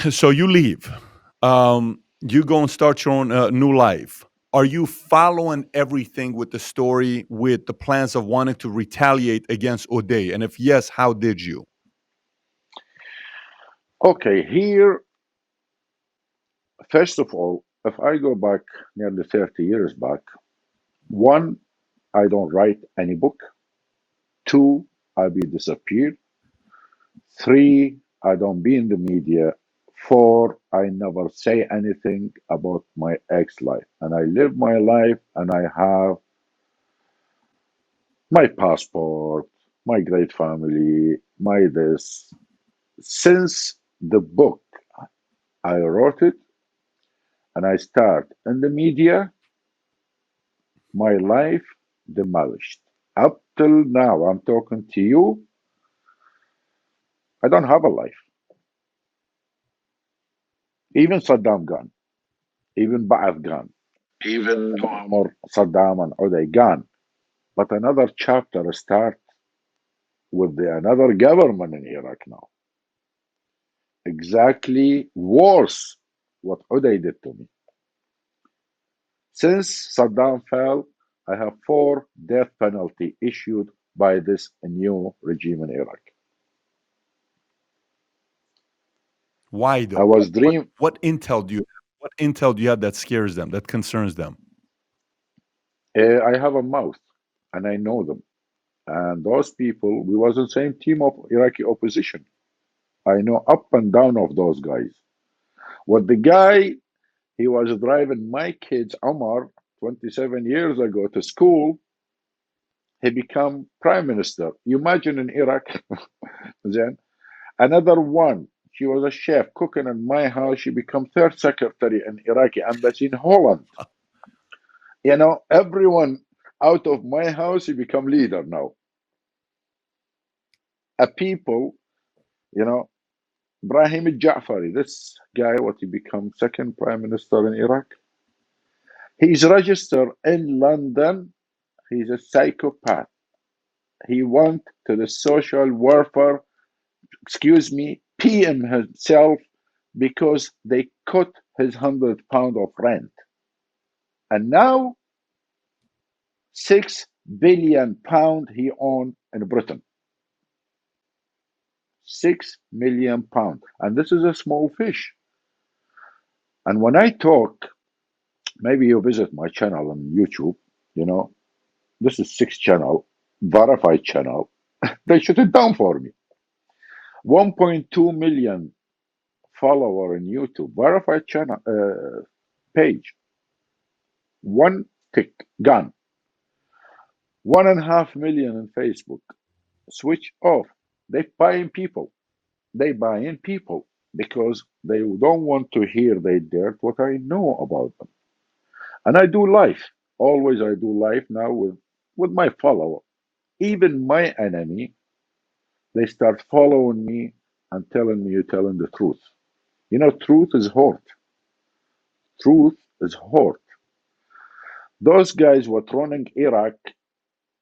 So you leave. You go and start your own new life. Are you following everything with the story, with the plans of wanting to retaliate against Uday? And if yes, how did you? Okay, here, first of all, if I go back nearly 30 years back, one, I don't write any book. Two, I be disappeared. Three, I don't be in the media. Four, I never say anything about my ex life. And I live my life and I have my passport, my great family, my this. Since the book, I wrote it and I start in the media, my life demolished. Up till now, I'm talking to you, I don't have a life. Even Saddam gone, even Ba'ath gone, even Muammar, Saddam and Uday gone. But another chapter start with another government in Iraq now. Exactly worse what Uday did to me. Since Saddam fell, I have four death penalty issued by this new regime in Iraq. Why I though? was What dream. what intel do you have? What intel do you have that scares them, that concerns them? I have a mouth, and I know them. And those people, we was in the same team of Iraqi opposition. I know up and down of those guys. What the guy, he was driving my kids, Omar, 27 years ago to school. He become prime minister. You imagine in Iraq, then another one. She was a chef cooking in my house. She become third secretary in Iraqi embassy in Holland. Everyone out of my house, he become leader now. A people, you know, Ibrahim al-Ja'fari, this guy, what he become second prime minister in Iraq. He's registered in London. He's a psychopath. He went to the social welfare, excuse me, PM himself because they cut his £100 of rent. And now £6 billion he owned in Britain. £6 million. And this is a small fish. And when I talk, maybe you visit my channel on YouTube, you know, this is sixth channel, verified channel. They shut it down for me. 1.2 million follower in YouTube, verified channel page. One tick gone. 1.5 million in Facebook. Switch off. They buying people. They buy in people because they don't want to hear they dirt what I know about them. And I do life. Always I do life now with my follower. Even my enemy, they start following me and telling me you're telling the truth. Truth is hurt. Truth is hurt. Those guys what running Iraq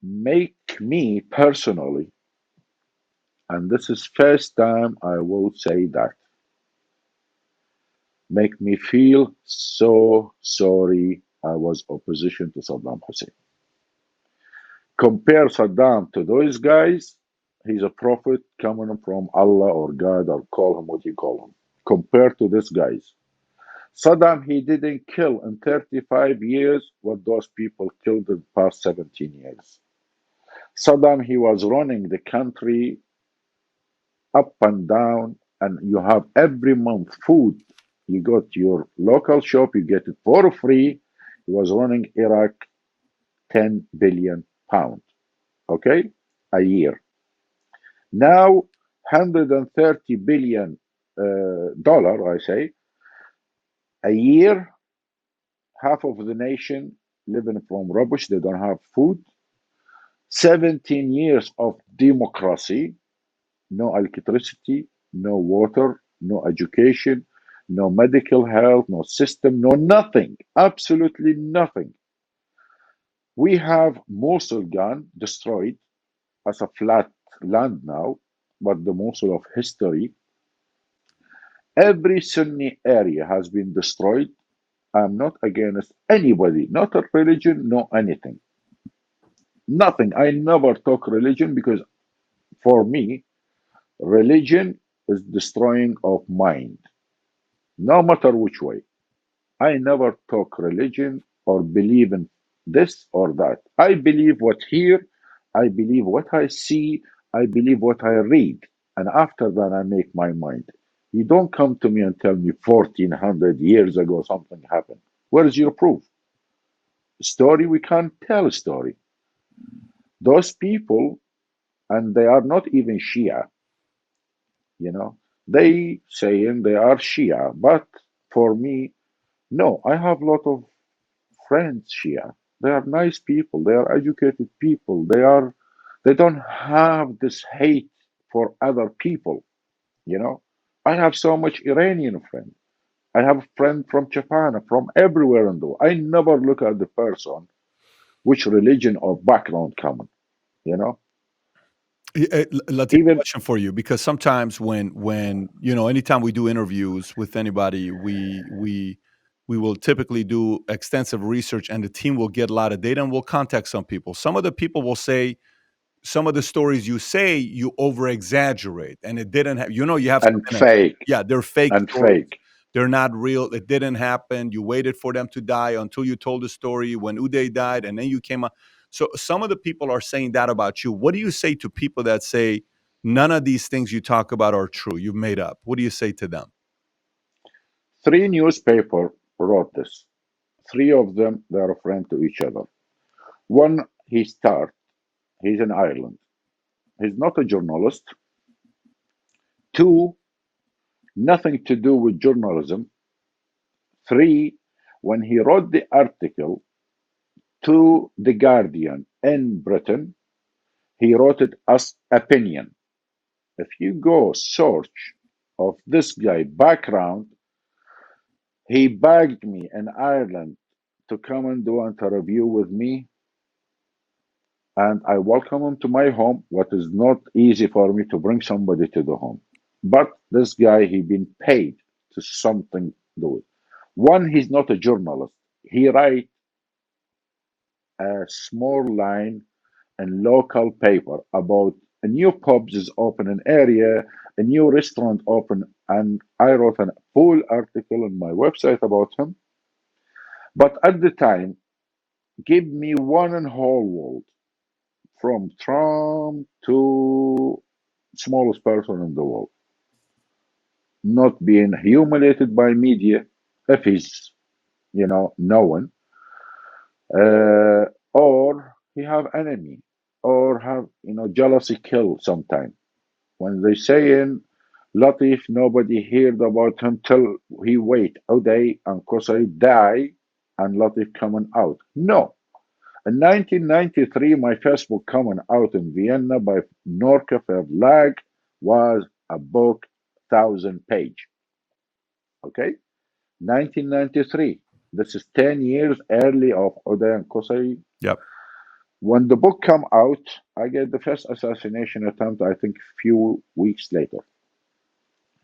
make me personally, and this is first time I will say that, make me feel so sorry I was opposition to Saddam Hussein. Compare Saddam to those guys, he's a prophet coming from Allah or God or call him what you call him. Compared to these guys. Saddam, he didn't kill in 35 years what those people killed in the past 17 years. Saddam, he was running the country up and down, and you have every month food. You go to your local shop, you get it for free. He was running Iraq 10 billion pound, okay, a year. Now, 130 billion dollar, I say, a year. Half of the nation living from rubbish. They don't have food. 17 years of democracy, no electricity, no water, no education, no medical health, no system, no nothing, absolutely nothing. We have Mosul gone, destroyed as a flat land now, but the Mosul of history. Every Sunni area has been destroyed. I'm not against anybody, not a religion, no anything. Nothing. I never talk religion because for me, religion is destroying of mind, no matter which way. I never talk religion or believe in this or that. I believe what hear, I believe what I see, I believe what I read, and after that I make my mind. You don't come to me and tell me 1400 years ago something happened. Where is your proof? Story, we can't tell a story. Those people, and they are not even Shia, you know, they saying they are Shia, but for me, no, I have a lot of friends Shia. They are nice people. They are educated people. They don't have this hate for other people. You know, I have so much Iranian friends. I have a friend from Japan, from everywhere in the world. I never look at the person, which religion or background common. You know, Latif, even question for you, because sometimes when anytime we do interviews with anybody, we will typically do extensive research, and the team will get a lot of data, and we'll contact some people. Some of the people will say some of the stories you say you over exaggerate, and it didn't have. You have and something. fake Yeah, they're fake and stories. fake. They're not real. It didn't happen. You waited for them to die until you told the story when Uday died, and then you came out. So some of the people are saying that about you. What do you say to people that say none of these things you talk about are true? You've made up. What do you say to them? Three newspaper wrote this. Three of them they are friends to each other. One he start. He's in Ireland. He's not a journalist. Two, nothing to do with journalism. Three, when he wrote the article to The Guardian in Britain, he wrote it as opinion. If you go search of this guy background, he begged me in Ireland to come and do an interview with me, and I welcome him to my home. What is not easy for me to bring somebody to the home, but this guy he been paid to something do it. One, he's not a journalist. He write a small line in local paper about a new pubs is open in area, a new restaurant open, and I wrote a full article on my website about him. But at the time, give me one in whole world, from Trump to smallest person in the world, not being humiliated by media, if he's known, uh, or he have enemy, or have jealousy kill sometime. When they saying Latif, nobody heard about him till he wait Uday and Qusay die and Latif coming out. No. In 1993, my Facebook coming out in Vienna by Norca Verlag was a book, 1,000 page. Okay? 1993. This is 10 years early of Uday and Qusay. Yep. When the book come out, I get the first assassination attempt, I think, few weeks later.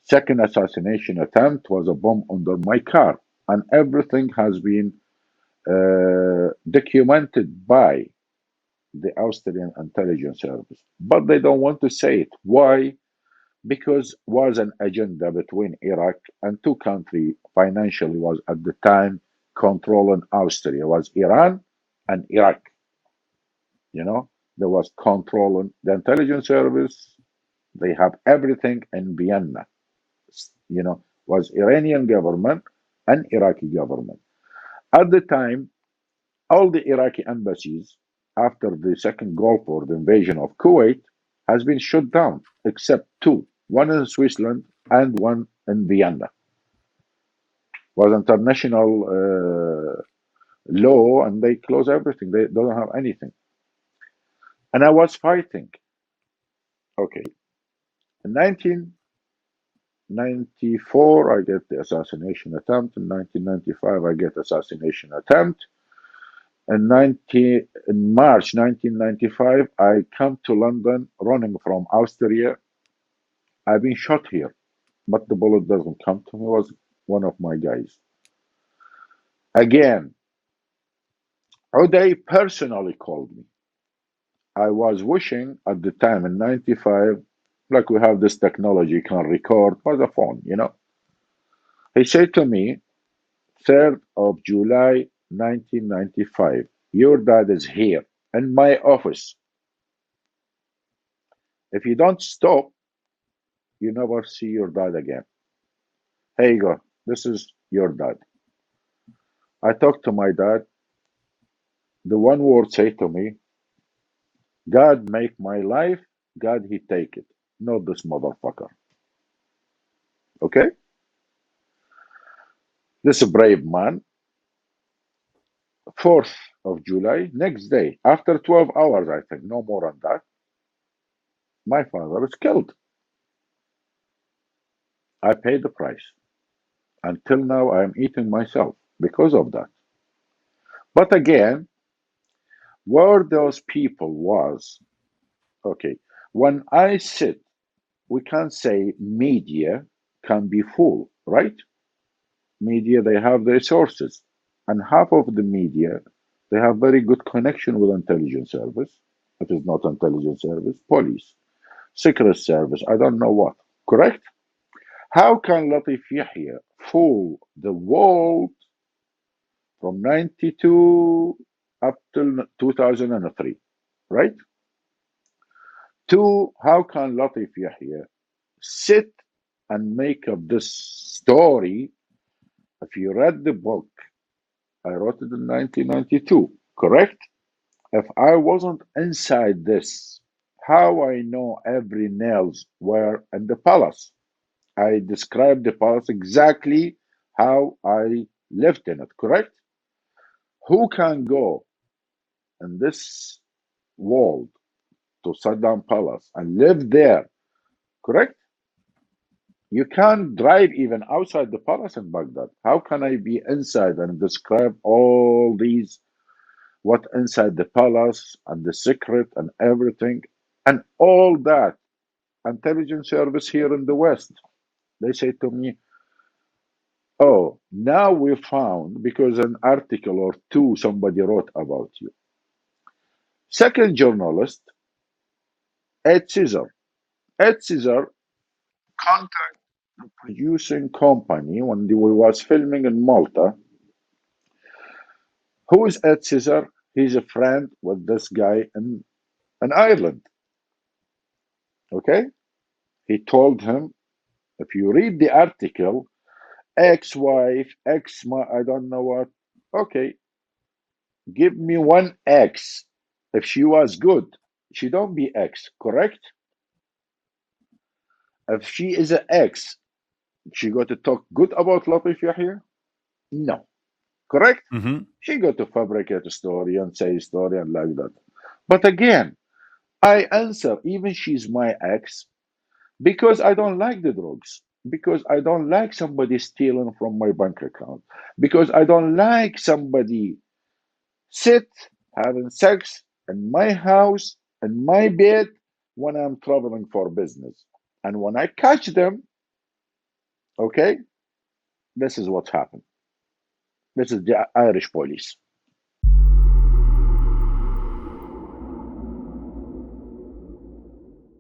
Second assassination attempt was a bomb under my car, and everything has been documented by the Austrian intelligence service. But they don't want to say it. Why? Because was an agenda between Iraq and two countries financially was at the time controlling Austria was Iran and Iraq. You know, there was controlling the intelligence service. They have everything in Vienna. Was Iranian government and Iraqi government. At the time, all the Iraqi embassies after the second Gulf War, the invasion of Kuwait, has been shut down, except two, one in Switzerland and one in Vienna. Was international law, and they close everything. They don't have anything. And I was fighting. Okay. In 1994, I get the assassination attempt. In 1995, I get assassination attempt. In March 1995, I come to London running from Austria. I've been shot here but the bullet doesn't come to me. It was one of my guys. Again, Uday personally called me. I was wishing at the time in 95, like we have this technology, you can record by the phone, you know. He said to me, 3rd of July 1995, your dad is here in my office. If you don't stop, you never see your dad again. Here you go. This is your dad. I talked to my dad. The one word said to me, God make my life, God he take it. Not this motherfucker. Okay? This brave man, 4th of July, next day, after 12 hours, I think, no more than that, my father is killed. I paid the price. Until now, I am eating myself because of that. But again, where those people was, okay, when I sit, we can say media can be full, right? Media, they have the resources. And half of the media, they have very good connection with intelligence service. It is not intelligence service, police, secret service, I don't know what. Correct? How can Latif Yahya fool the world from 92 up till 2003? Right? Two, how can Latif Yahya sit and make up this story? If you read the book, I wrote it in 1992, correct? If I wasn't inside this, how I know every nails were in the palace? I described the palace exactly how I lived in it, correct? Who can go in this world to Saddam Palace and live there, correct? You can't drive even outside the palace in Baghdad. How can I be inside and describe all these, what inside the palace and the secret and everything and all that? Intelligence service here in the West, they say to me, oh, now we found because an article or two somebody wrote about you. Second journalist, Ed Caesar. Ed Caesar contact the producing company when we was filming in Malta. Who is Ed Caesar? He's a friend with this guy in Ireland. Okay? He told him, if you read the article, ex-wife, I don't know what. Okay, give me one X. If she was good, she don't be X, correct? If she is an X, she got to talk good about Latif Yahya? No, correct? Hmm. She got to fabricate a story and say a story and like that. But again, I answer, even she's my ex, because I don't like the drugs, because I don't like somebody stealing from my bank account, because I don't like somebody sit having sex in my house, in my bed, when I'm traveling for business. And when I catch them, okay, this is what happened. This is the Irish police.